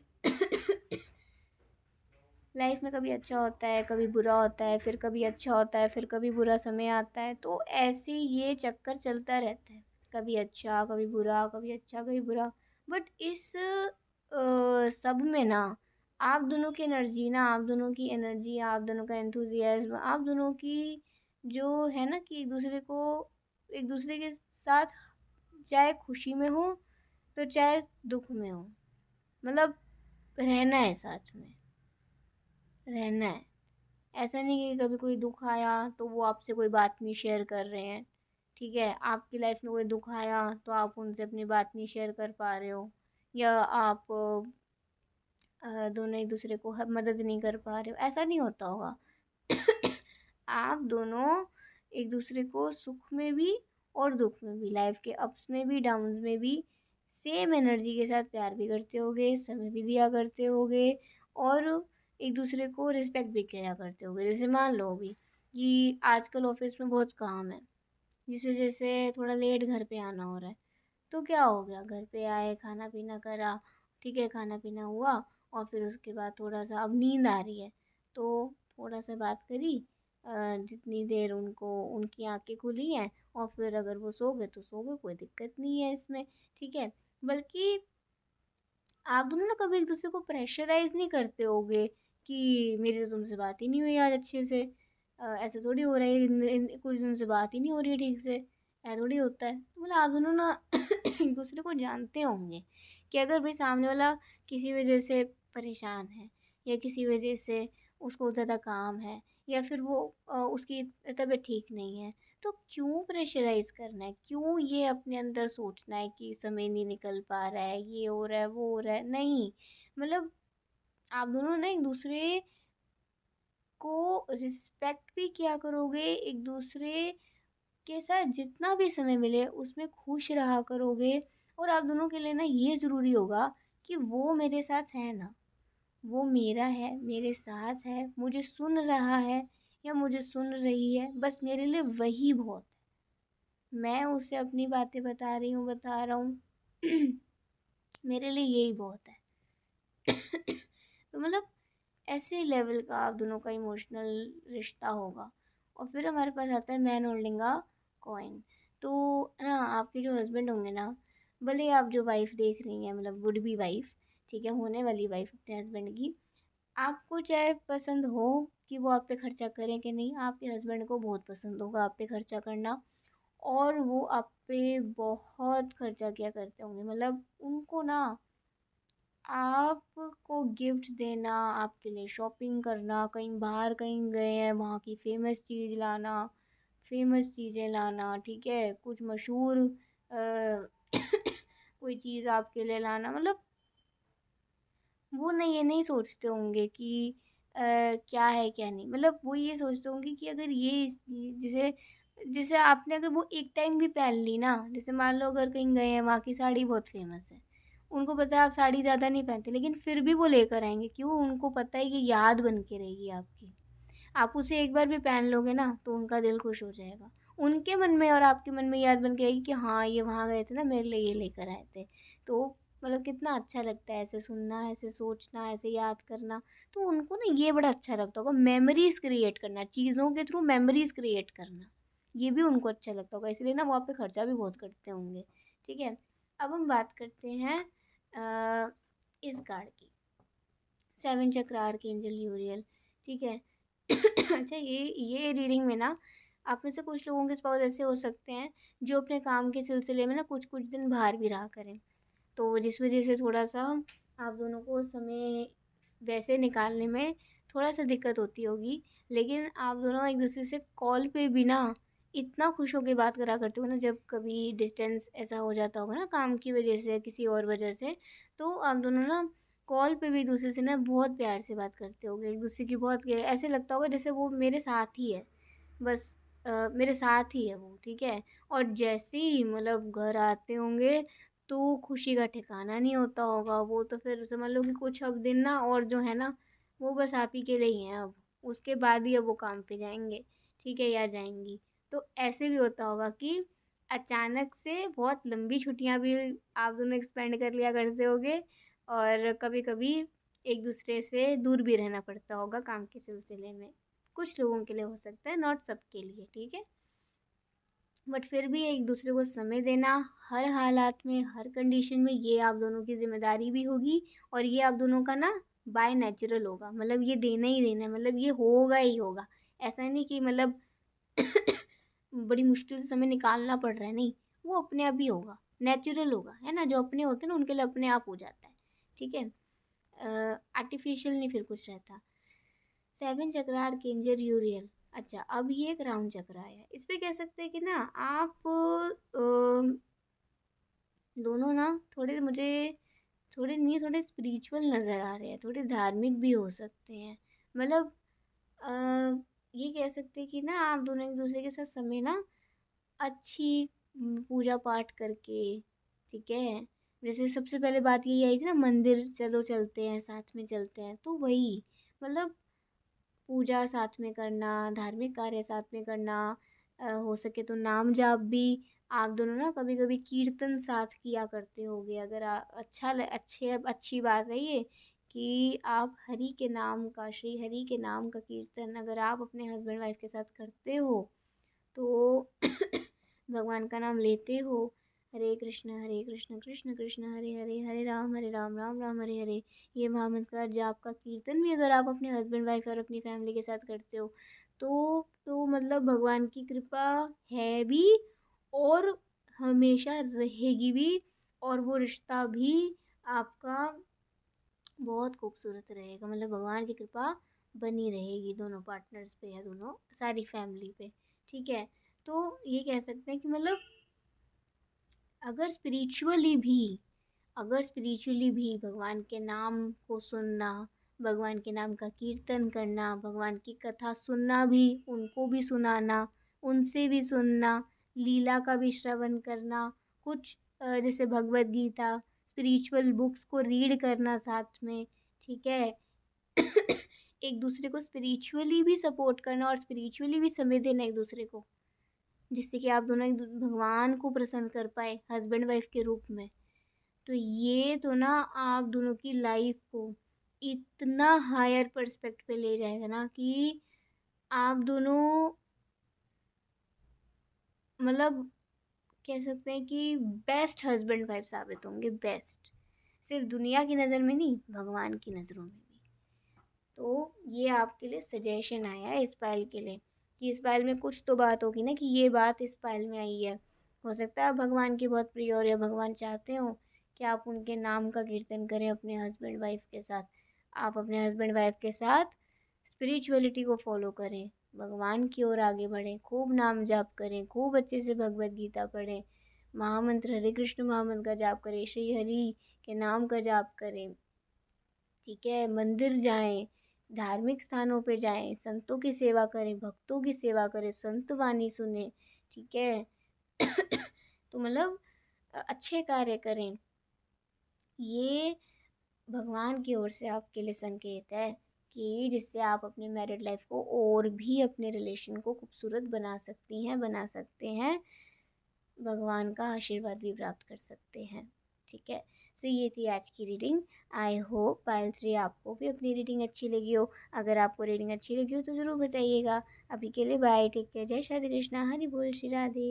लाइफ में कभी अच्छा होता है, कभी बुरा होता है, फिर कभी अच्छा होता है, फिर कभी बुरा समय आता है, तो ऐसे ये चक्कर चलता रहता है। कभी अच्छा, कभी बुरा, कभी अच्छा, कभी बुरा। बट इस सब में ना आप दोनों की एनर्जी ना, आप दोनों की एनर्जी, आप दोनों का एंथुजियाज्म, आप दोनों की जो है ना कि एक दूसरे के साथ, चाहे खुशी में हो तो चाहे दुख में हो, मतलब रहना है, साथ में रहना है। ऐसा नहीं कि कभी कोई दुख आया तो वो आपसे कोई बात नहीं शेयर कर रहे हैं, ठीक है? आपकी लाइफ में कोई दुख आया तो आप उनसे अपनी बात नहीं शेयर कर पा रहे हो, या आप दोनों एक दूसरे को मदद नहीं कर पा रहे हो, ऐसा नहीं होता होगा। आप दोनों एक दूसरे को सुख में भी और दुख में भी, लाइफ के अप्स में भी डाउन्स में भी सेम एनर्जी के साथ प्यार भी करते होगे, समय भी दिया करते होगे, और एक दूसरे को रिस्पेक्ट भी किया करते होगे। जैसे मान लो भी कि आजकल ऑफिस में बहुत काम है, जिस वजह से थोड़ा लेट घर पे आना हो रहा है, तो क्या हो गया, घर पे आए, खाना पीना करा, ठीक है? खाना पीना हुआ और फिर उसके बाद थोड़ा सा अब नींद आ रही है, तो थोड़ा सा बात करी, जितनी देर उनको उनकी आंखें खुली हैं, और फिर अगर वो सो गए तो सो गए, कोई दिक्कत नहीं है इसमें, ठीक है? बल्कि आप दोनों ना कभी एक दूसरे को प्रेशराइज नहीं करते होगे कि मेरी तो तुमसे बात ही नहीं हुई आज अच्छे से, ऐसा थोड़ी हो रहा है, कुछ दिन से बात ही नहीं हो रही है ठीक से, ऐसा थोड़ी होता है। तो मतलब आप दोनों ना एक दूसरे को जानते होंगे कि अगर भाई सामने वाला किसी वजह से परेशान है, या किसी वजह से उसको ज़्यादा काम है, या फिर वो उसकी तबीयत ठीक नहीं है, तो क्यों प्रेशराइज करना है, क्यों ये अपने अंदर सोचना है कि समय नहीं निकल पा रहा है, ये हो रहा है, वो हो रहा है, नहीं। मतलब आप दोनों ना एक दूसरे को रिस्पेक्ट भी किया करोगे, एक दूसरे के साथ जितना भी समय मिले उसमें खुश रहा करोगे। और आप दोनों के लिए ना ये ज़रूरी होगा कि वो मेरे साथ है ना, वो मेरा है, मेरे साथ है, मुझे सुन रहा है या मुझे सुन रही है, बस मेरे लिए वही बहुत है। मैं उसे अपनी बातें बता रही हूँ, बता रहा हूँ, मेरे लिए यही बहुत है। तो मतलब ऐसे लेवल का आप दोनों का इमोशनल रिश्ता होगा। और फिर हमारे पास आता है मैन होल्डिंग अ कॉइन। तो ना आपके जो हस्बैंड होंगे ना, भले आप जो वाइफ देख रही हैं, मतलब वुड बी वाइफ, ठीक है, होने वाली वाइफ अपने हस्बैंड की, आपको चाहे पसंद हो कि वो आप पे खर्चा करें कि नहीं, आपके हस्बैंड को बहुत पसंद होगा आप पे खर्चा करना, और वो आप पे बहुत खर्चा किया करते होंगे। मतलब उनको ना आपको गिफ्ट देना, आपके लिए शॉपिंग करना, कहीं बाहर कहीं गए हैं वहाँ की फेमस चीज़ लाना, फेमस चीज़ें लाना, ठीक है, कुछ मशहूर कोई चीज़ आपके लिए लाना, मतलब वो ना ये नहीं सोचते होंगे कि क्या है क्या नहीं, मतलब वो ये सोचते होंगे कि अगर ये जिसे जिसे आपने अगर वो एक टाइम भी पहन ली ना, जैसे मान लो अगर कहीं गए हैं वहाँ की साड़ी बहुत फेमस है, उनको पता है आप साड़ी ज़्यादा नहीं पहनते, लेकिन फिर भी वो लेकर आएंगे, क्यों, उनको पता है कि याद बन के रहेगी आपकी। आप उसे एक बार भी पहन लोगे ना तो उनका दिल खुश हो जाएगा, उनके मन में और आपके मन में याद बन के रहेगी कि हाँ ये वहाँ गए थे ना, मेरे लिए ये लेकर आए थे। तो मतलब कितना अच्छा लगता है ऐसे सुनना, ऐसे सोचना, ऐसे याद करना। तो उनको ना ये बड़ा अच्छा लगता होगा, मेमोरीज क्रिएट करना, चीज़ों के थ्रू मेमोरीज क्रिएट करना, ये भी उनको अच्छा लगता होगा, इसलिए ना वो आप पे खर्चा भी बहुत करते होंगे। ठीक है, अब हम बात करते हैं इस कार्ड की, सेवन चक्र आर्कएंजल यूरियल। ठीक है। अच्छा, ये रीडिंग में ना आप में से कुछ लोगों के स्पाउस ऐसे हो सकते हैं जो अपने काम के सिलसिले में ना कुछ कुछ दिन बाहर भी रहा करें, तो जिस वजह से थोड़ा सा आप दोनों को समय वैसे निकालने में थोड़ा सा दिक्कत होती होगी। लेकिन आप दोनों एक दूसरे से कॉल पे भी ना इतना खुश होकर बात करा करते हो ना, जब कभी डिस्टेंस ऐसा हो जाता होगा ना काम की वजह से, किसी और वजह से, तो आप दोनों ना कॉल पे भी एक दूसरे से ना बहुत प्यार से बात करते होगे, एक दूसरे की बहुत ऐसे लगता होगा जैसे वो मेरे साथ ही है, बस मेरे साथ ही है वो। ठीक है, और जैसे ही मतलब घर आते होंगे तो खुशी का ठिकाना नहीं होता होगा, वो तो फिर समझ लो कि कुछ अब दिन ना और जो है ना वो बस आप ही के लिए ही हैं अब, उसके बाद ही अब वो काम पे जाएंगे, ठीक है, या जाएंगी। तो ऐसे भी होता होगा कि अचानक से बहुत लंबी छुट्टियां भी आप दोनों एक्सपेंड कर लिया करते होगे, और कभी कभी एक दूसरे से दूर भी रहना पड़ता होगा काम के सिलसिले में। कुछ लोगों के लिए हो सकता है, नॉट सबके लिए, ठीक है, बट फिर भी एक दूसरे को समय देना हर हालात में, हर कंडीशन में, ये आप दोनों की जिम्मेदारी भी होगी, और ये आप दोनों का ना बाय नेचुरल होगा, मतलब ये देना ही देना है, मतलब ये होगा ही होगा। ऐसा नहीं कि मतलब बड़ी मुश्किल से समय निकालना पड़ रहा है, नहीं, वो अपने आप ही होगा, नेचुरल होगा, है ना, जो अपने होते हैं ना उनके लिए अपने आप हो जाता है। ठीक है, आर्टिफिशियल नहीं फिर कुछ रहता। सेवन चक्र आर्कएंजल यूरियल। अच्छा, अब ये एक राउंड चक्र आया, इस पे कह सकते हैं कि ना आप दोनों ना थोड़े मुझे थोड़े नहीं, थोड़े स्पिरिचुअल नज़र आ रहे हैं, थोड़े धार्मिक भी हो सकते हैं। मतलब अ, ये कह सकते हैं कि ना आप दोनों एक दूसरे के साथ समय ना अच्छी पूजा पाठ करके, ठीक है, जैसे सबसे पहले बात यही आई थी ना, मंदिर चलो चलते हैं, साथ में चलते हैं, तो वही मतलब पूजा साथ में करना, धार्मिक कार्य साथ में करना, हो सके तो नाम जाप भी। आप दोनों ना कभी कभी कीर्तन साथ किया करते होगे, अगर अच्छी बात है ये कि आप हरि के नाम का, श्री हरि के नाम का कीर्तन अगर आप अपने हस्बैंड वाइफ के साथ करते हो तो भगवान का नाम लेते हो, हरे कृष्ण कृष्ण कृष्ण हरे हरे, हरे राम राम राम हरे हरे, ये महामंत्र का जाप का कीर्तन भी अगर आप अपने हस्बैंड वाइफ और अपनी फैमिली के साथ करते हो तो मतलब भगवान की कृपा है भी, और हमेशा रहेगी भी, और वो रिश्ता भी आपका बहुत खूबसूरत रहेगा, मतलब भगवान की कृपा बनी रहेगी दोनों पार्टनर्स पे या दोनों सारी फैमिली पे। ठीक है, तो ये कह सकते हैं कि मतलब अगर स्पिरिचुअली भी अगर स्पिरिचुअली भी भगवान के नाम को सुनना, भगवान के नाम का कीर्तन करना, भगवान की कथा सुनना भी, उनको भी सुनाना, उनसे भी सुनना, लीला का भी श्रवण करना, कुछ जैसे भगवत गीता, स्पिरिचुअल बुक्स को रीड करना साथ में, ठीक है, एक दूसरे को स्पिरिचुअली भी सपोर्ट करना और स्पिरिचुअली भी समय देना एक दूसरे को, जिससे कि आप दोनों भगवान को प्रसन्न कर पाए हस्बैंड वाइफ के रूप में। तो ये तो ना आप दोनों की लाइफ को इतना हायर पर्सपेक्ट पे ले जाएगा ना कि आप दोनों मतलब कह सकते हैं कि बेस्ट हस्बैंड वाइफ साबित होंगे, बेस्ट, सिर्फ दुनिया की नज़र में नहीं, भगवान की नज़रों में भी। तो ये आपके लिए सजेशन आया है इस पायल के लिए कि इस पायल में कुछ तो बात होगी ना कि ये बात इस पायल में आई है। हो सकता है आप भगवान की बहुत प्रिय हो या भगवान चाहते हो कि आप उनके नाम का कीर्तन करें अपने हस्बैंड वाइफ के साथ। आप अपने हस्बैंड वाइफ के साथ स्पिरिचुअलिटी को फॉलो करें, भगवान की ओर आगे बढ़ें, खूब नाम जाप करें, खूब अच्छे से भगवत गीता पढ़ें, महामंत्र हरे कृष्ण महामंत्र का जाप करें, श्री हरि के नाम का जाप करें, ठीक है, मंदिर जाएं, धार्मिक स्थानों पे जाएं, संतों की सेवा करें, भक्तों की सेवा करें, संत वाणी सुने, ठीक है। तो मतलब अच्छे कार्य करें। ये भगवान की ओर से आपके लिए संकेत है कि जिससे आप अपने मैरिड लाइफ को और भी अपने रिलेशन को खूबसूरत बना सकती हैं, बना सकते हैं, भगवान का आशीर्वाद भी प्राप्त कर सकते हैं, ठीक है। सो ये थी आज की रीडिंग। आई होप पायल 3 आपको भी अपनी रीडिंग अच्छी लगी हो। अगर आपको रीडिंग अच्छी लगी हो तो ज़रूर बताइएगा। अभी के लिए बाय, टेक केयर, जय श्री कृष्णा, हरि बोल, श्री राधे।